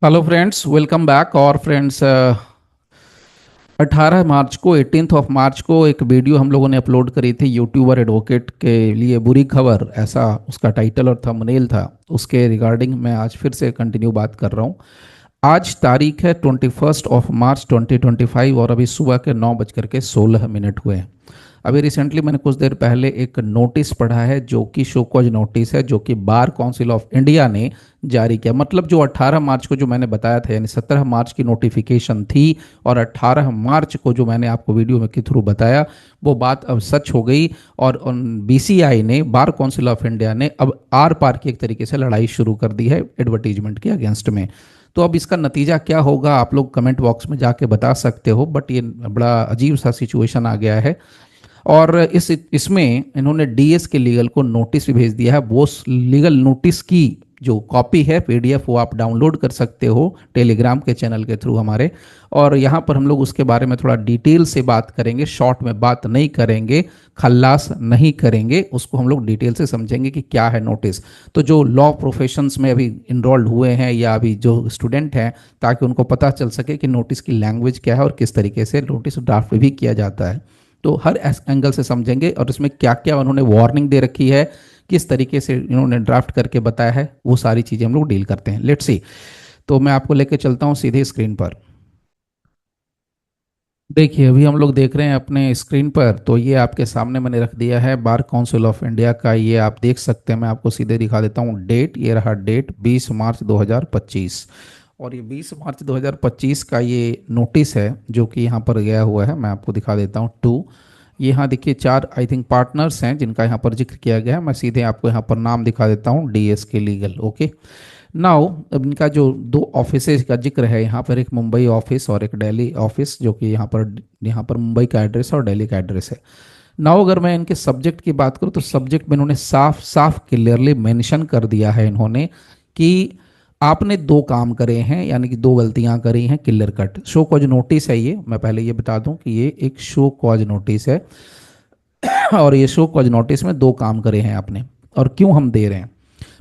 Hello friends, welcome back. और friends, 18 मार्च को 18th of March को एक वीडियो हम लोगों ने अपलोड करी थी यूट्यूबर एडवोकेट के लिए बुरी खबर, ऐसा उसका टाइटल और थंबनेल था। उसके रिगार्डिंग मैं आज फिर से कंटिन्यू बात कर रहा हूँ। आज तारीख है 21 मार्च 2025 और अभी सुबह के 9:16 हुए हैं। अभी रिसेंटली मैंने कुछ देर पहले एक नोटिस पढ़ा है जो कि शो कॉज नोटिस है, जो कि बार काउंसिल ऑफ इंडिया ने जारी किया। मतलब जो 18 मार्च को जो मैंने बताया था, यानी 17 मार्च की नोटिफिकेशन थी और 18 मार्च को जो मैंने आपको वीडियो में के थ्रू बताया, वो बात अब सच हो गई। और बीसीआई ने, बार काउंसिल ऑफ इंडिया ने, अब आर पार की एक तरीके से लड़ाई शुरू कर दी है एडवर्टीजमेंट के अगेंस्ट में। तो अब इसका नतीजा क्या होगा आप लोग कमेंट बॉक्स में जाके बता सकते हो, बट ये बड़ा अजीब सा सिचुएशन आ गया है। और इसमें इन्होंने डीएस के लीगल को नोटिस भी भेज दिया है। वो लीगल नोटिस की जो कॉपी है पीडीएफ, वो आप डाउनलोड कर सकते हो टेलीग्राम के चैनल के थ्रू हमारे। और यहाँ पर हम लोग उसके बारे में थोड़ा डिटेल से बात करेंगे, शॉर्ट में बात नहीं करेंगे, खल्लास नहीं करेंगे, उसको हम लोग डिटेल से समझेंगे कि क्या है नोटिस। तो जो लॉ प्रोफेशंस में अभी इनरोल्ड हुए हैं या अभी जो स्टूडेंट हैं, ताकि उनको पता चल सके कि नोटिस की लैंग्वेज क्या है और किस तरीके से नोटिस ड्राफ्ट भी किया जाता है। तो हर एंगल से समझेंगे और इसमें क्या क्या उन्होंने वार्निंग दे रखी है, किस तरीके से इन्होंने ड्राफ्ट करके बताया है, वो सारी चीज़ें हम लोग डील करते हैं। Let's see. तो मैं आपको लेके चलता हूँ सीधे स्क्रीन पर। देखिए, अभी हम लोग देख रहे हैं अपने स्क्रीन पर, तो ये आपके सामने मैंने रख दिया है बार काउंसिल ऑफ इंडिया का। ये आप देख सकते हैं, मैं आपको सीधे दिखा देता हूँ डेट। ये रहा डेट 20 मार्च 2025। और ये 20 मार्च 2025 का ये नोटिस है जो कि यहाँ पर गया हुआ है। मैं आपको दिखा देता हूँ टू। ये यहाँ देखिए चार आई थिंक पार्टनर्स हैं जिनका यहाँ पर जिक्र किया गया है। मैं सीधे आपको यहाँ पर नाम दिखा देता हूँ, DS K legal. Okay. Now अब इनका जो दो ऑफिस का जिक्र है यहाँ पर, एक मुंबई ऑफिस और एक दिल्ली ऑफिस, जो कि यहाँ पर मुंबई का एड्रेस है और दिल्ली का एड्रेस है। नाउ अगर मैं इनके सब्जेक्ट की बात करूँ तो सब्जेक्ट में इन्होंने साफ साफ क्लियरली मेंशन कर दिया है इन्होंने कि आपने दो काम करे हैं, यानी कि दो गलतियां करी हैं, clear cut. Show cause notice है ये, मैं पहले ये बता दूं कि ये एक शो कॉज नोटिस है। और ये शो कॉज नोटिस में दो काम करे हैं आपने। और क्यों हम दे रहे हैं?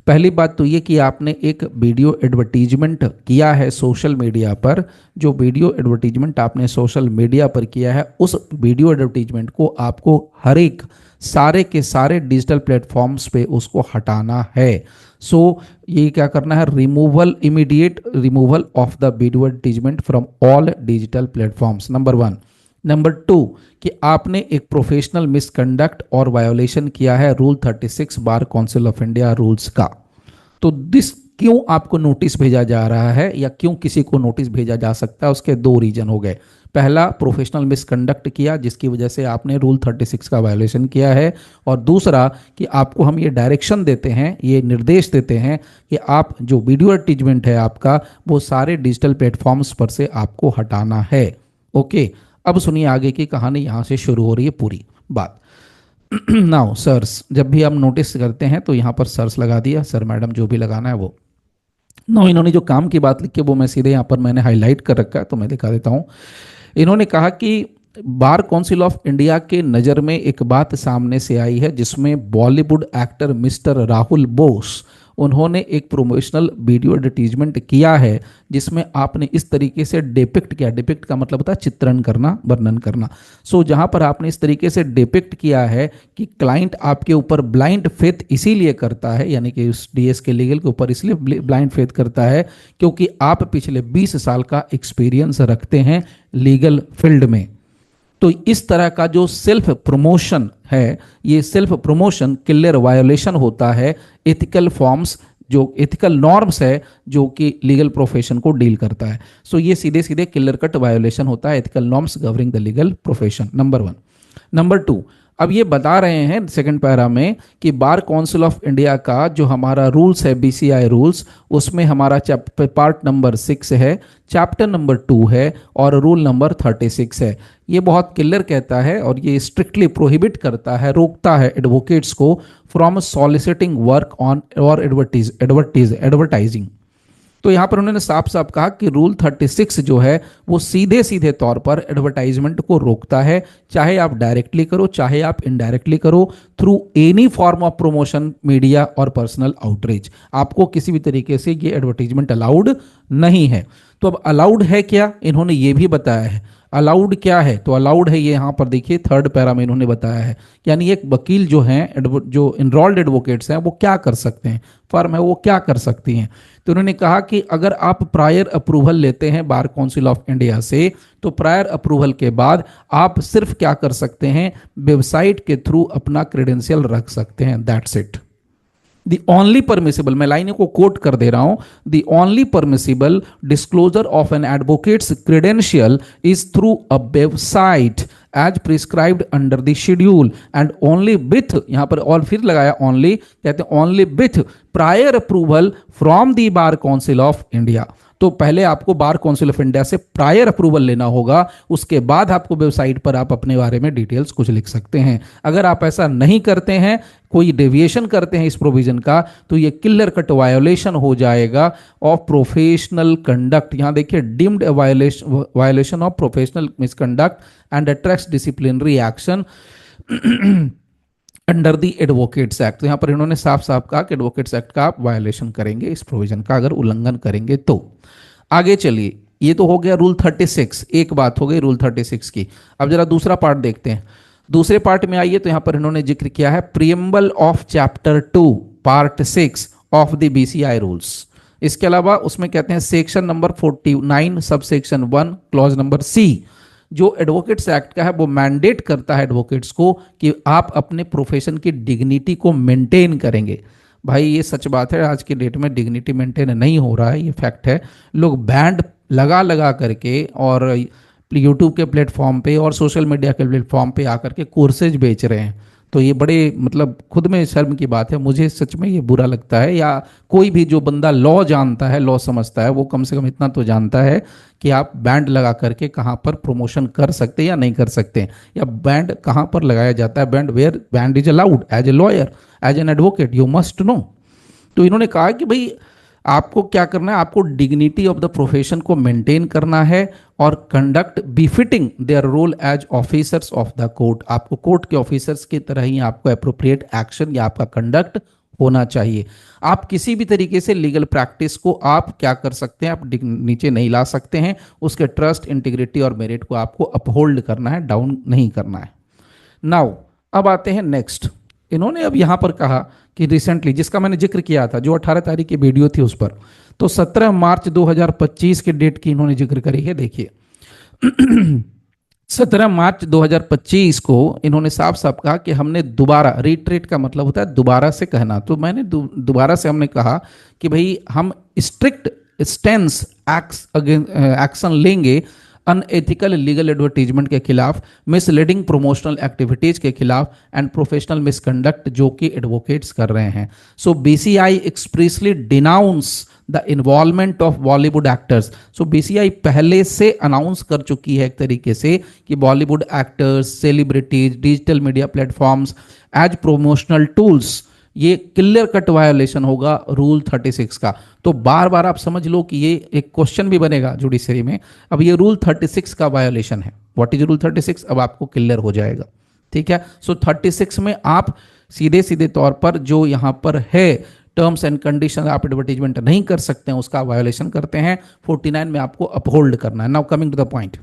पहली बात तो ये कि आपने एक वीडियो एडवर्टीजमेंट किया है सोशल मीडिया पर। जो वीडियो एडवर्टीजमेंट आपने सोशल मीडिया पर किया है, उस वीडियो एडवर्टीजमेंट को आपको हर एक सारे के सारे डिजिटल प्लेटफॉर्म्स पे उसको हटाना है। सो ये क्या करना है? Removal, immediate removal of the video advertisement from all digital platforms, number one. Number two, कि आपने एक प्रोफेशनल मिसकंडक्ट और वायोलेशन किया है rule 36 bar council of India rules का। तो दिस क्यों आपको नोटिस भेजा जा रहा है या क्यों किसी को नोटिस भेजा जा सकता है, उसके दो रीजन हो गए। पहला, प्रोफेशनल मिसकंडक्ट किया जिसकी वजह से आपने रूल 36 का वायोलेशन किया है। और दूसरा कि आपको हम ये डायरेक्शन देते हैं, ये निर्देश देते हैं कि आप जो वीडियो एडवर्टीजमेंट है आपका, वो सारे डिजिटल प्लेटफॉर्म्स पर से आपको हटाना है। ओके। अब सुनिए आगे की कहानी, यहाँ से शुरू हो रही है पूरी बात। नाउ सर्स, जब भी हम नोटिस करते हैं तो यहाँ पर सर्स लगा दिया, सर मैडम जो भी लगाना है वो। नो, इन्होंने जो काम की बात लिखी है वो मैं सीधे यहाँ पर मैंने हाईलाइट कर रखा है, तो मैं दिखा देता हूँ। इन्होंने कहा कि बार काउंसिल ऑफ इंडिया के नज़र में एक बात सामने से आई है जिसमें बॉलीवुड एक्टर मिस्टर राहुल बोस, उन्होंने एक प्रोमोशनल वीडियो एडवर्टीजमेंट किया है जिसमें आपने इस तरीके से डिपिक्ट किया। डिपिक्ट का मतलब होता है चित्रण करना, वर्णन करना। सो जहां पर आपने इस तरीके से डिपिक्ट किया है कि क्लाइंट आपके ऊपर ब्लाइंड फेथ इसीलिए करता है, यानी कि उस डीएस के लीगल के ऊपर इसलिए ब्लाइंड फेथ करता है क्योंकि आप पिछले 20 साल का एक्सपीरियंस रखते हैं लीगल फील्ड में। तो इस तरह का जो सेल्फ प्रमोशन है, ये सेल्फ प्रमोशन क्लियर वायोलेशन होता है एथिकल फॉर्म्स, जो एथिकल नॉर्म्स है जो कि लीगल प्रोफेशन को डील करता है। सो ये सीधे सीधे क्लियर कट वायोलेशन होता है ethical norms governing the legal profession, number one. Number two, अब ये बता रहे हैं सेकंड पैरा में कि बार काउंसिल ऑफ इंडिया का जो हमारा रूल्स है, बीसीआई रूल्स, उसमें हमारा पार्ट नंबर 6 है, चैप्टर नंबर 2 है और रूल नंबर 36 है। ये बहुत क्लियर कहता है और ये स्ट्रिक्टली प्रोहिबिट करता है, रोकता है एडवोकेट्स को फ्रॉम सॉलिसिटिंग वर्क ऑन और एडवर्टाइजिंग। तो यहां पर उन्होंने साफ साफ कहा कि रूल 36 जो है वो सीधे सीधे तौर पर एडवर्टाइजमेंट को रोकता है, चाहे आप डायरेक्टली करो चाहे आप इनडायरेक्टली करो, through any form of promotion, media और पर्सनल आउटरीच। आपको किसी भी तरीके से ये एडवर्टाइजमेंट अलाउड नहीं है। तो अब अलाउड है क्या, इन्होंने ये भी बताया है। अलाउड क्या है, तो अलाउड है ये यहाँ पर देखिए थर्ड पैरा में इन्होंने बताया है, यानी एक वकील जो हैं, जो इनरोल्ड एडवोकेट्स हैं, वो क्या कर सकते हैं, फर्म है वो क्या कर सकती हैं। तो उन्होंने कहा कि अगर आप प्रायर अप्रूवल लेते हैं बार काउंसिल ऑफ इंडिया से, तो प्रायर अप्रूवल के बाद आप सिर्फ क्या कर सकते हैं, वेबसाइट के थ्रू अपना क्रेडेंशियल रख सकते हैं, that's it. The only permissible, मैं लाइनों को कोट कर दे रहा हूं, the only permissible disclosure of an advocate's credential is through a website as prescribed under the schedule and only with, यहां पर और फिर लगाया only, कहते हैं only with prior approval from the bar council of India। तो पहले आपको बार काउंसिल ऑफ इंडिया से प्रायर अप्रूवल लेना होगा, उसके बाद आपको वेबसाइट पर आप अपने बारे में डिटेल्स कुछ लिख सकते हैं। अगर आप ऐसा नहीं करते हैं, कोई डेविएशन करते हैं इस प्रोविजन का, तो ये क्लियर कट वायोलेशन हो जाएगा ऑफ प्रोफेशनल कंडक्ट। यहां देखिए deemed violation of professional misconduct and attracts disciplinary action under the advocates act. तो यहां पर इन्होंने साफ साफ कहा कि एडवोकेट्स एक्ट का आप वायोलेशन करेंगे, इस प्रोविजन का अगर उल्लंघन करेंगे तो। आगे चलिए, ये तो हो गया रूल 36, एक बात हो गई रूल 36 की। अब जरा दूसरा पार्ट देखते हैं। दूसरे पार्ट में आइए, तो यहां पर इन्होंने जिक्र किया है preamble of chapter 2 part 6 of the BCI rules. इसके अलावा उसमें कहते हैं section number 49 sub section 1 clause number C, जो एडवोकेट्स एक्ट का है वो मैंडेट करता है एडवोकेट्स को कि आप अपने प्रोफेशन की डिग्निटी को मेंटेन करेंगे। भाई ये सच बात है, आज के डेट में डिग्निटी मेंटेन नहीं हो रहा है, ये फैक्ट है। लोग बैंड लगा लगा करके और यूट्यूब के प्लेटफॉर्म पे और सोशल मीडिया के प्लेटफॉर्म पे आकर के कोर्सेज बेच रहे हैं। तो ये बड़े मतलब खुद में शर्म की बात है, मुझे सच में ये बुरा लगता है। या कोई भी जो बंदा लॉ जानता है, लॉ समझता है, वो कम से कम इतना तो जानता है कि आप बैंड लगा करके कहाँ पर प्रमोशन कर सकते हैं या नहीं कर सकते, या बैंड कहाँ पर लगाया जाता है, band where band is allowed as a lawyer, as an advocate you must know. तो इन्होंने कहा कि भाई आपको क्या करना है, आपको डिग्निटी ऑफ द प्रोफेशन को मेंटेन करना है और conduct befitting their role as officers of the court. आपको कोर्ट के ऑफिसर्स की तरह ही आपको अप्रोप्रिएट एक्शन या आपका कंडक्ट होना चाहिए। आप किसी भी तरीके से लीगल प्रैक्टिस को आप क्या कर सकते हैं, आप नीचे नहीं ला सकते हैं। उसके ट्रस्ट, इंटीग्रिटी और मेरिट को आपको अपहोल्ड करना है, डाउन नहीं करना है। नाउ अब आते हैं नेक्स्ट। इन्होंने अब यहां पर कहा कि रिसेंटली जिसका मैंने जिक्र किया था, जो 18 तारीख की वीडियो थी उस पर, तो 17 मार्च 2025 के डेट की इन्होंने जिक्र करी है। देखिए 17 मार्च 2025 को इन्होंने साफ साफ कहा कि हमने दोबारा, रिट्रीट का मतलब होता है दोबारा से कहना, तो मैंने दोबारा से हमने कहा कि भाई हम स्ट्रिक्ट स्टेंस एक्शन लेंगे अनएथिकल लीगल एडवर्टीजमेंट के खिलाफ, मिसलीडिंग प्रमोशनल एक्टिविटीज के खिलाफ एंड प्रोफेशनल मिसकंडक्ट जो कि एडवोकेट्स कर रहे हैं। So BCI expressly denounce the involvement of Bollywood actors. So BCI पहले से अनाउंस कर चुकी है एक तरीके से कि Bollywood actors, celebrities, digital media platforms as promotional tools, ये क्लियर कट वायोलेशन होगा रूल 36 का। तो बार बार आप समझ लो कि ये एक क्वेश्चन भी बनेगा जुडिशरी में। अब ये रूल 36 का वायोलेशन है। व्हाट इज रूल 36, अब आपको क्लियर हो जाएगा, ठीक है। सो 36 में आप सीधे सीधे तौर पर जो यहां पर है टर्म्स एंड कंडीशन, आप एडवर्टीजमेंट नहीं कर सकते हैं, उसका वायोलेशन करते हैं। 49 में आपको अपहोल्ड करना है। Now coming to the point.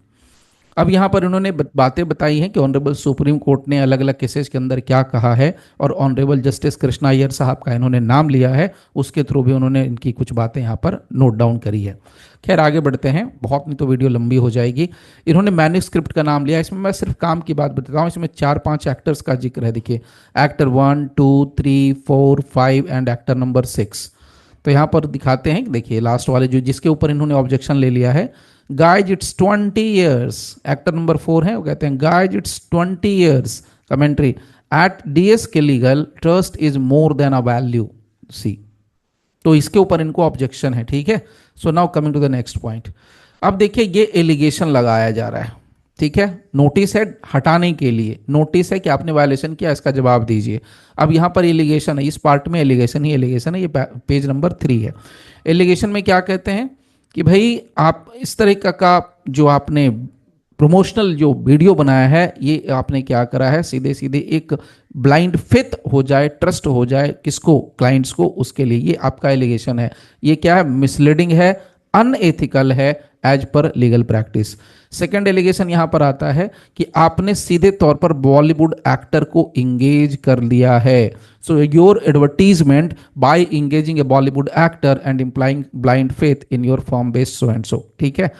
अब यहाँ पर उन्होंने बातें बताई हैं कि ऑनरेबल सुप्रीम कोर्ट ने अलग अलग केसेस के अंदर क्या कहा है, और ऑनरेबल जस्टिस कृष्णा अय्यर साहब का इन्होंने नाम लिया है, उसके थ्रू भी उन्होंने इनकी कुछ बातें यहाँ पर नोट डाउन करी है। खैर आगे बढ़ते हैं, बहुत नहीं तो वीडियो लंबी हो जाएगी। इन्होंने मैन्युस्क्रिप्ट का नाम लिया, इसमें मैं सिर्फ काम की बात बताता हूँ। इसमें 4-5 एक्टर्स का जिक्र है। देखिए एक्टर 1, 2, 3, 4, 5 एंड एक्टर नंबर 6। तो यहाँ पर दिखाते हैं, देखिए लास्ट वाले जो जिसके ऊपर इन्होंने ऑब्जेक्शन ले लिया है, guys it's 20 years. Actor number 4 है, वो कहते हैं guys it's 20 years. Commentary at DS K legal trust is more than a value see. तो इसके ऊपर इनको ऑब्जेक्शन है, ठीक है। So now coming to the next point. अब देखिए ये एलिगेशन लगाया जा रहा है, ठीक है, नोटिस है हटाने के लिए, नोटिस है कि आपने वायलेशन किया, इसका जवाब दीजिए। अब यहाँ पर एलिगेशन है, इस पार्ट में एलिगेशन ही एलिगेशन है, ये पेज नंबर 3 है। एलिगेशन में क्या कहते हैं कि भाई आप इस तरह का जो आपने प्रमोशनल जो वीडियो बनाया है, ये आपने क्या करा है, सीधे सीधे एक ब्लाइंड फेथ हो जाए, ट्रस्ट हो जाए किसको, क्लाइंट्स को, उसके लिए ये आपका एलिगेशन है। ये क्या है, मिसलीडिंग है, अनएथिकल है as per legal practice. Second allegation यहां पर आता है कि आपने सीधे तौर पर बॉलीवुड एक्टर को इंगेज कर लिया है। So your advertisement by engaging a Bollywood actor and implying blind faith in your firm based so and so. ठीक है,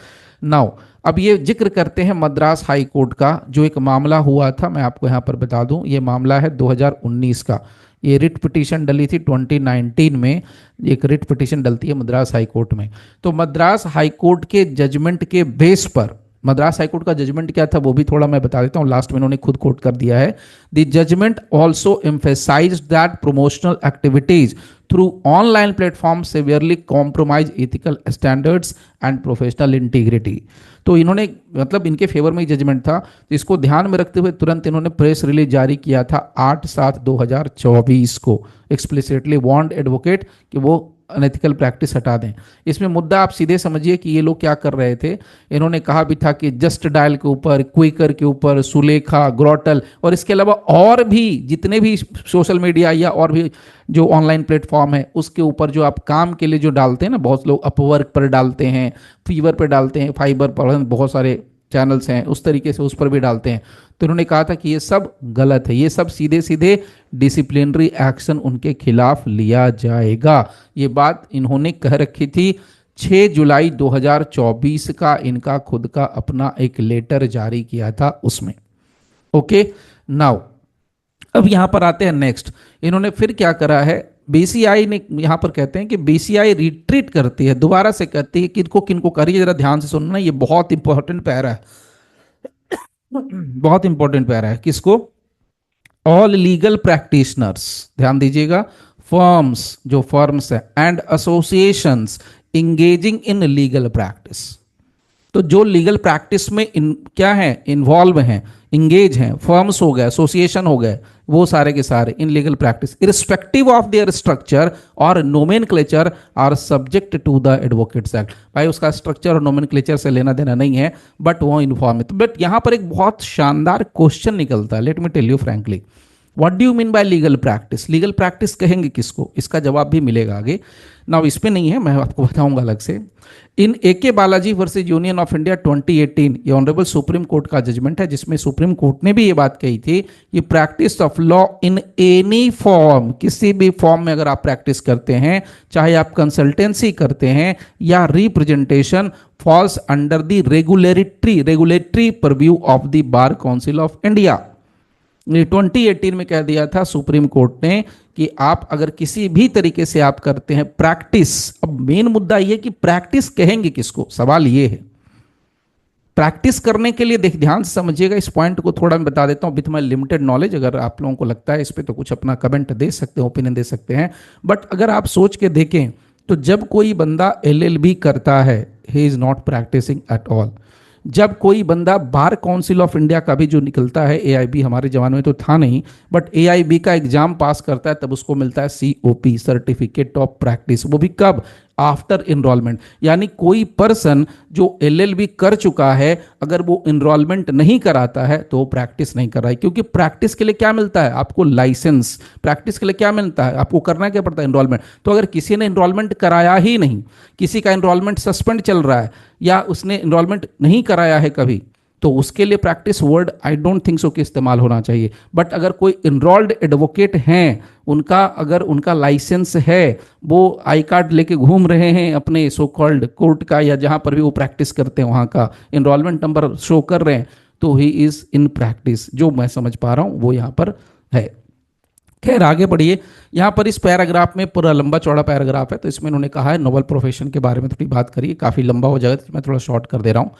नाउ अब ये जिक्र करते हैं मद्रास हाई कोर्ट का, जो एक मामला हुआ था, मैं आपको यहां पर बता दूं, ये मामला है 2019 का। ये रिट पिटीशन डली थी 2019 में, एक रिट पिटीशन डलती है मद्रास हाई कोर्ट में। तो मद्रास हाई कोर्ट के जजमेंट के बेस पर, मद्रास हाई कोर्ट का जजमेंट क्या था वो भी थोड़ा मैं बता देता हूं, लास्ट में इन्होंने खुद कोट कर दिया है। The judgment also emphasized that promotional activities through online platform severely compromise ethical standards and professional integrity. तो इन्होंने, मतलब इनके फेवर में ही जजमेंट था, तो इसको ध्यान में रखते हुए तुरंत इन्होंने प्रेस रिलीज जारी किया था 8/7/2024 को, एक्सप्लिसिटली वार्नड एडवोकेट कि वो अनएथिकल प्रैक्टिस हटा दें। इसमें मुद्दा आप सीधे समझिए कि ये लोग क्या कर रहे थे। इन्होंने कहा भी था कि जस्ट डायल के ऊपर, क्विकर के ऊपर, सुलेखा, ग्रोटल और इसके अलावा और भी जितने भी सोशल मीडिया या और भी जो ऑनलाइन प्लेटफॉर्म है उसके ऊपर जो आप काम के लिए जो डालते हैं ना, बहुत लोग अपवर्क पर डालते हैं, फीवर पर डालते हैं, फाइबर पर, बहुत सारे चैनल्स हैं उस तरीके से उस पर भी डालते हैं। तो उन्होंने कहा था कि ये सब गलत है, ये सब सीधे सीधे डिसिप्लिनरी एक्शन उनके खिलाफ लिया जाएगा। ये बात इन्होंने कह रखी थी 6 जुलाई 2024 का, इनका खुद का अपना एक लेटर जारी किया था उसमें। ओके, नाउ अब यहां पर आते हैं नेक्स्ट, इन्होंने फिर क्या करा है, बीसीआई ने यहां पर कहते हैं कि बीसीआई रिट्रीट करती है, दोबारा से कहती है, किनको किनको करिए जरा ध्यान से सुनना, ये बहुत इंपॉर्टेंट पैरा है, बहुत इंपॉर्टेंट पैरा है। किसको, ऑल लीगल प्रैक्टिशनर्स, ध्यान दीजिएगा, फर्म्स, जो फर्म्स है, and associations engaging in legal practice. तो जो लीगल प्रैक्टिस में क्या है, इन्वॉल्व हैं, इंगेज हैं, फर्म्स हो गए, एसोसिएशन हो गए, वो सारे के सारे इन legal practice irrespective of their structure और nomenclature are subject to the Advocates Act. भाई उसका स्ट्रक्चर और नोमेनक्लेचर से लेना देना नहीं है, बट वो इन्फॉर्म है। बट यहां पर एक बहुत शानदार क्वेश्चन निकलता है, let me tell you frankly, what do you mean by legal practice? Legal practice कहेंगे किसको, इसका जवाब भी मिलेगा आगे। ना इस पे नहीं है, मैं आपको बताऊंगा अलग से। In A K. Balaji versus Union of India 2018, ये ऑनरेबल सुप्रीम कोर्ट का जजमेंट है, जिसमें सुप्रीम कोर्ट ने भी ये बात कही थी कि practice of law in any form, किसी भी फॉर्म में अगर आप प्रैक्टिस करते हैं, चाहे आप कंसल्टेंसी करते हैं या representation, falls under the regulatory purview of the bar council of India. 2018 में कह दिया था सुप्रीम कोर्ट ने कि आप अगर किसी भी तरीके से आप करते हैं प्रैक्टिस, अब मेन मुद्दा यह कि प्रैक्टिस कहेंगे किसको, सवाल यह है। प्रैक्टिस करने के लिए ध्यान से समझिएगा, इस पॉइंट को थोड़ा मैं बता देता हूं विथ माय लिमिटेड नॉलेज, अगर आप लोगों को लगता है इस पे तो कुछ अपना कमेंट दे सकते हैं, ओपिनियन दे सकते हैं। बट अगर आप सोच के देखें तो जब कोई बंदा LLB करता है, he is not practising at all. जब कोई बंदा बार काउंसिल ऑफ इंडिया का भी जो निकलता है, AIB हमारे जमाने में तो था नहीं, बट AIB का एग्जाम पास करता है तब उसको मिलता है COP, सर्टिफिकेट ऑफ प्रैक्टिस। वो भी कब, आफ्टर इनरोलमेंट। यानी कोई पर्सन जो LLB कर चुका है, अगर वो इनरोलमेंट नहीं कराता है तो वो प्रैक्टिस नहीं कर रहा है, क्योंकि प्रैक्टिस के लिए क्या मिलता है आपको, लाइसेंस। प्रैक्टिस के लिए क्या मिलता है आपको, करना क्या पड़ता है, इनरोलमेंट। तो अगर किसी ने इनरोलमेंट कराया ही नहीं, किसी का इनरोलमेंट सस्पेंड चल रहा है या उसने इनरोलमेंट नहीं कराया है कभी, तो उसके लिए practice word I don't think so कि इस्तेमाल होना चाहिए। बट अगर कोई इनरोल्ड एडवोकेट हैं, उनका अगर उनका लाइसेंस है, वो आई कार्ड लेके घूम रहे हैं अपने सो कॉल्ड कोर्ट का या जहां पर भी वो प्रैक्टिस करते हैं वहां का इनरोलमेंट नंबर शो कर रहे हैं, तो ही इज इन प्रैक्टिस। जो मैं समझ पा रहा हूं वो यहां पर है। खैर आगे बढ़िए, यहां पर इस पैराग्राफ में पूरा लंबा चौड़ा पैराग्राफ है, तो इसमें उन्होंने कहा है नोबल प्रोफेशन के बारे में थोड़ी बात करिए, काफी लंबा हो जाएगा तो मैं थोड़ा शॉर्ट कर दे रहा हूं।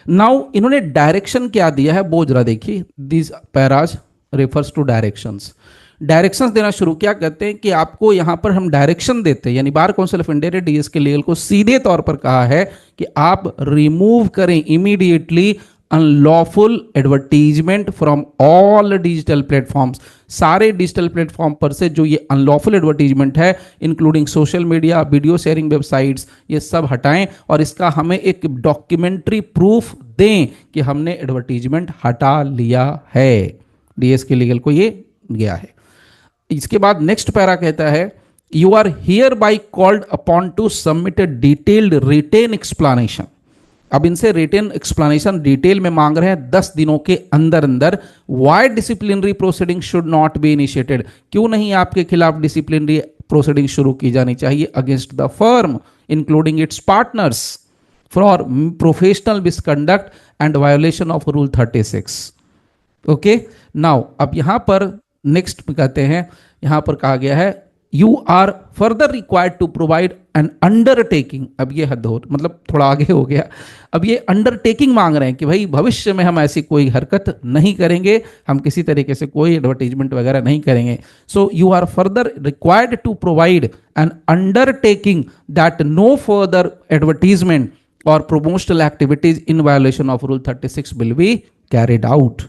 नाउ इन्होंने डायरेक्शन क्या दिया है वो जरा देखिए, this paras refers to directions. Directions देना शुरू किया, कहते हैं कि आपको यहां पर हम डायरेक्शन देते हैं, यानी बार काउंसिल ऑफ इंडिया ने डीएस के लीगल को सीधे तौर पर कहा है कि आप रिमूव करें immediately unlawful advertisement from all digital platforms, सारे डिजिटल प्लेटफॉर्म पर से जो ये अनलॉफुल एडवर्टीजमेंट है including social media, video sharing websites, ये सब हटाएं और इसका हमें एक डॉक्यूमेंट्री प्रूफ दें कि हमने एडवर्टीजमेंट हटा लिया है। डीएस के लीगल को ये गया है। इसके बाद नेक्स्ट पैरा कहता है you are hereby called upon to submit a detailed written explanation. अब इनसे रिटेन एक्सप्लेनेशन डिटेल में मांग रहे हैं 10 दिनों के अंदर अंदर। Why disciplinary proceeding should not be initiated, क्यों नहीं आपके खिलाफ डिसिप्लिनरी प्रोसीडिंग शुरू की जानी चाहिए against the firm including it's partners for professional misconduct and violation of rule 36। Okay, now अब यहां पर नेक्स्ट कहते हैं, यहां पर कहा गया है you are further required to provide an undertaking. अब ये हद हो, मतलब थोड़ा आगे हो गया। अब ये अंडरटेकिंग मांग रहे हैं कि भाई भविष्य में हम ऐसी कोई हरकत नहीं करेंगे, हम किसी तरीके से कोई एडवर्टीजमेंट वगैरह नहीं करेंगे। So you are further required to provide an undertaking that no further advertisement और promotional activities in violation of rule 36 will be carried out.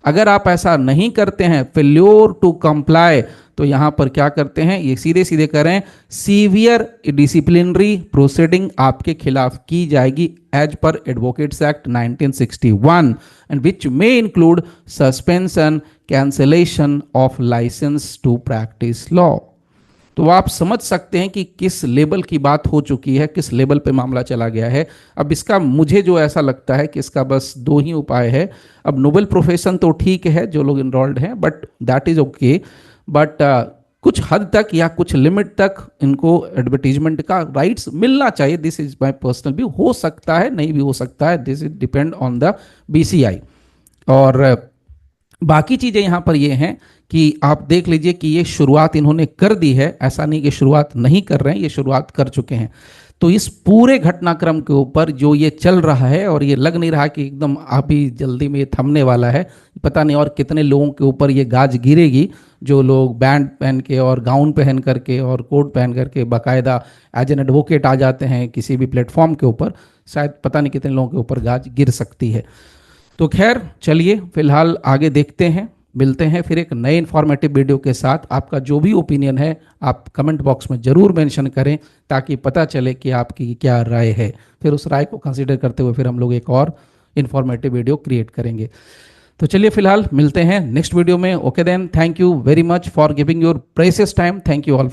अगर आप ऐसा नहीं करते हैं, फेल्योर टू कंप्लाई, तो यहां पर क्या करते हैं, ये सीधे सीधे करें, सीवियर डिसिप्लिनरी प्रोसीडिंग आपके खिलाफ की जाएगी as per advocates act 1961 and which may include suspension, cancellation of licence to practise law. तो आप समझ सकते हैं कि किस लेवल की बात हो चुकी है, किस लेवल पे मामला चला गया है। अब इसका मुझे जो ऐसा लगता है कि इसका बस 2 ही उपाय है। अब नोबल प्रोफेशन तो ठीक है जो लोग इनरोल्ड हैं, but that is okay, but कुछ हद तक या कुछ लिमिट तक इनको एडवर्टीजमेंट का राइट्स मिलना चाहिए। This is my personal view, हो सकता है नहीं भी हो सकता है, this is depend on the BCI. और बाकी चीजें यहां पर ये हैं कि आप देख लीजिए कि ये शुरुआत इन्होंने कर दी है, ऐसा नहीं कि शुरुआत नहीं कर रहे हैं, ये शुरुआत कर चुके हैं। तो इस पूरे घटनाक्रम के ऊपर जो ये चल रहा है, और ये लग नहीं रहा कि एकदम अभी जल्दी में ये थमने वाला है, पता नहीं और कितने लोगों के ऊपर ये गाज गिरेगी, जो लोग बैंड पहन के और गाउन पहन करके और कोट पहन करके बाकायदा एज एन एडवोकेट आ जाते हैं किसी भी प्लेटफॉर्म के ऊपर, शायद पता नहीं कितने लोगों के ऊपर गाज गिर सकती है। तो खैर चलिए फिलहाल आगे देखते हैं, मिलते हैं फिर एक नए इन्फॉर्मेटिव वीडियो के साथ। आपका जो भी ओपिनियन है आप कमेंट बॉक्स में ज़रूर मेंशन करें ताकि पता चले कि आपकी क्या राय है। फिर उस राय को कंसीडर करते हुए फिर हम लोग एक और इन्फॉर्मेटिव वीडियो क्रिएट करेंगे। तो चलिए फिलहाल मिलते हैं नेक्स्ट वीडियो में। Okay then, thank you very much for giving your precious time. Thank you all.